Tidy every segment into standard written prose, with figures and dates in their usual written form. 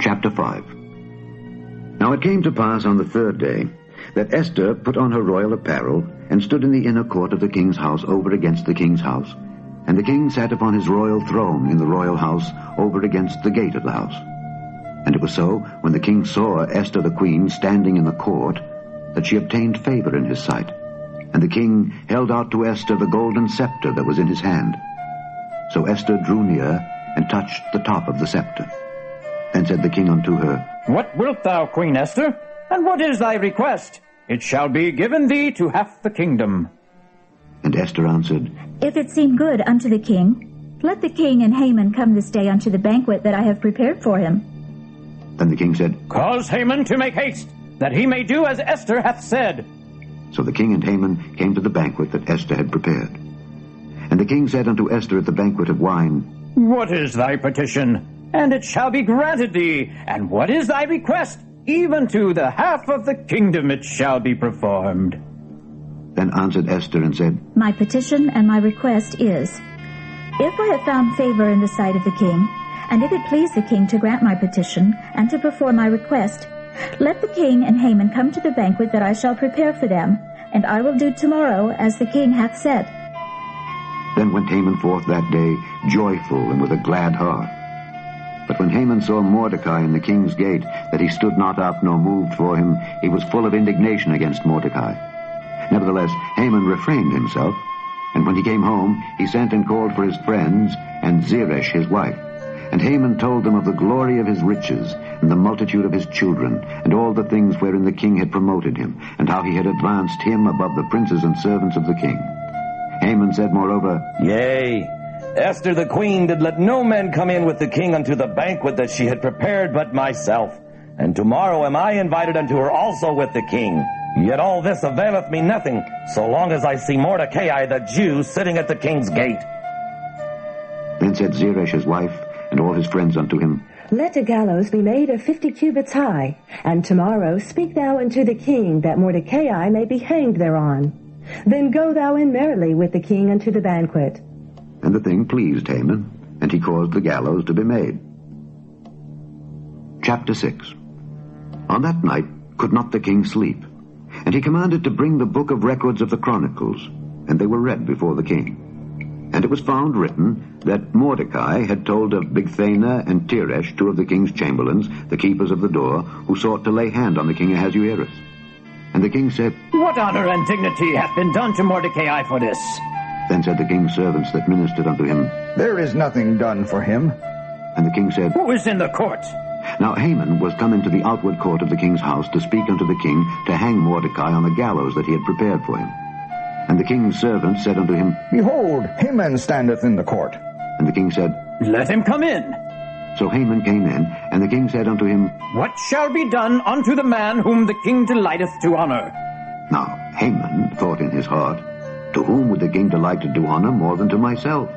Chapter 5. Now it came to pass on the third day that Esther put on her royal apparel and stood in the inner court of the king's house over against the king's house. And the king sat upon his royal throne in the royal house over against the gate of the house. And it was so, when the king saw Esther the queen standing in the court, that she obtained favor in his sight. And the king held out to Esther the golden scepter that was in his hand. So Esther drew near and touched the top of the scepter. Then said the king unto her, What wilt thou, Queen Esther? And what is thy request? It shall be given thee to half the kingdom. And Esther answered, If it seem good unto the king, let the king and Haman come this day unto the banquet that I have prepared for him. Then the king said, Cause Haman to make haste, that he may do as Esther hath said. So the king and Haman came to the banquet that Esther had prepared. And the king said unto Esther at the banquet of wine, What is thy petition? And it shall be granted thee. And what is thy request? Even to the half of the kingdom it shall be performed. Then answered Esther and said, My petition and my request is, if I have found favor in the sight of the king, and if it please the king to grant my petition and to perform my request, let the king and Haman come to the banquet that I shall prepare for them, and I will do tomorrow as the king hath said. Then went Haman forth that day, joyful and with a glad heart. But when Haman saw Mordecai in the king's gate, that he stood not up nor moved for him, he was full of indignation against Mordecai. Nevertheless, Haman refrained himself, and when he came home, he sent and called for his friends and Zeresh his wife. And Haman told them of the glory of his riches, and the multitude of his children, and all the things wherein the king had promoted him, and how he had advanced him above the princes and servants of the king. Haman said moreover, Yea, Esther the queen did let no man come in with the king unto the banquet that she had prepared but myself. And tomorrow am I invited unto her also with the king. Yet all this availeth me nothing, so long as I see Mordecai the Jew sitting at the king's gate. Then said Zeresh his wife, and all his friends unto him, Let a gallows be made of 50 cubits high, and tomorrow speak thou unto the king, that Mordecai may be hanged thereon. Then go thou in merrily with the king unto the banquet. And the thing pleased Haman, and he caused the gallows to be made. Chapter 6. On that night could not the king sleep, and he commanded to bring the book of records of the Chronicles, and they were read before the king. And it was found written that Mordecai had told of Bigthana and Teresh, two of the king's chamberlains, the keepers of the door, who sought to lay hand on the king Ahasuerus. And the king said, What honor and dignity hath been done to Mordecai for this? Then said the king's servants that ministered unto him, There is nothing done for him. And the king said, Who is in the court? Now Haman was come into the outward court of the king's house to speak unto the king to hang Mordecai on the gallows that he had prepared for him. And the king's servants said unto him, Behold, Haman standeth in the court. And the king said, Let him come in. So Haman came in, and the king said unto him, What shall be done unto the man whom the king delighteth to honor? Now Haman thought in his heart, To whom would the king delight to do honor more than to myself?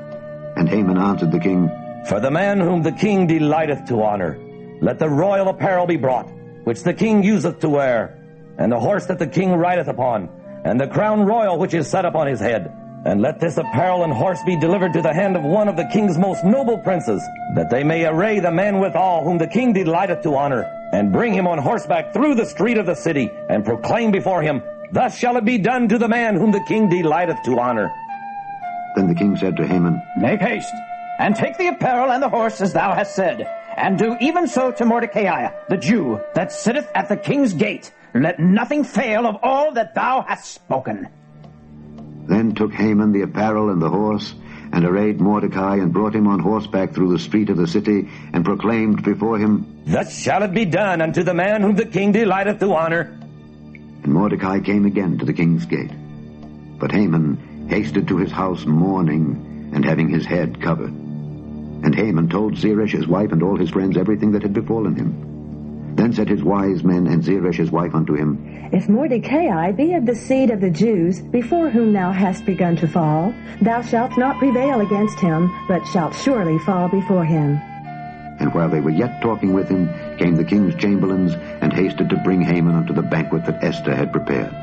And Haman answered the king, For the man whom the king delighteth to honor, let the royal apparel be brought, which the king useth to wear, and the horse that the king rideth upon, and the crown royal which is set upon his head. And let this apparel and horse be delivered to the hand of one of the king's most noble princes, that they may array the man withal whom the king delighteth to honor, and bring him on horseback through the street of the city, and proclaim before him, Thus shall it be done to the man whom the king delighteth to honor. Then the king said to Haman, Make haste, and take the apparel and the horse as thou hast said, and do even so to Mordecai, the Jew, that sitteth at the king's gate. Let nothing fail of all that thou hast spoken. Then took Haman the apparel and the horse, and arrayed Mordecai, and brought him on horseback through the street of the city, and proclaimed before him, Thus shall it be done unto the man whom the king delighteth to honor. And Mordecai came again to the king's gate. But Haman hasted to his house mourning, and having his head covered. And Haman told Zeresh his wife and all his friends everything that had befallen him. Then said his wise men and Zeresh his wife unto him, If Mordecai be of the seed of the Jews, before whom thou hast begun to fall, thou shalt not prevail against him, but shalt surely fall before him. And while they were yet talking with him, came the king's chamberlains, and hasted to bring Haman unto the banquet that Esther had prepared.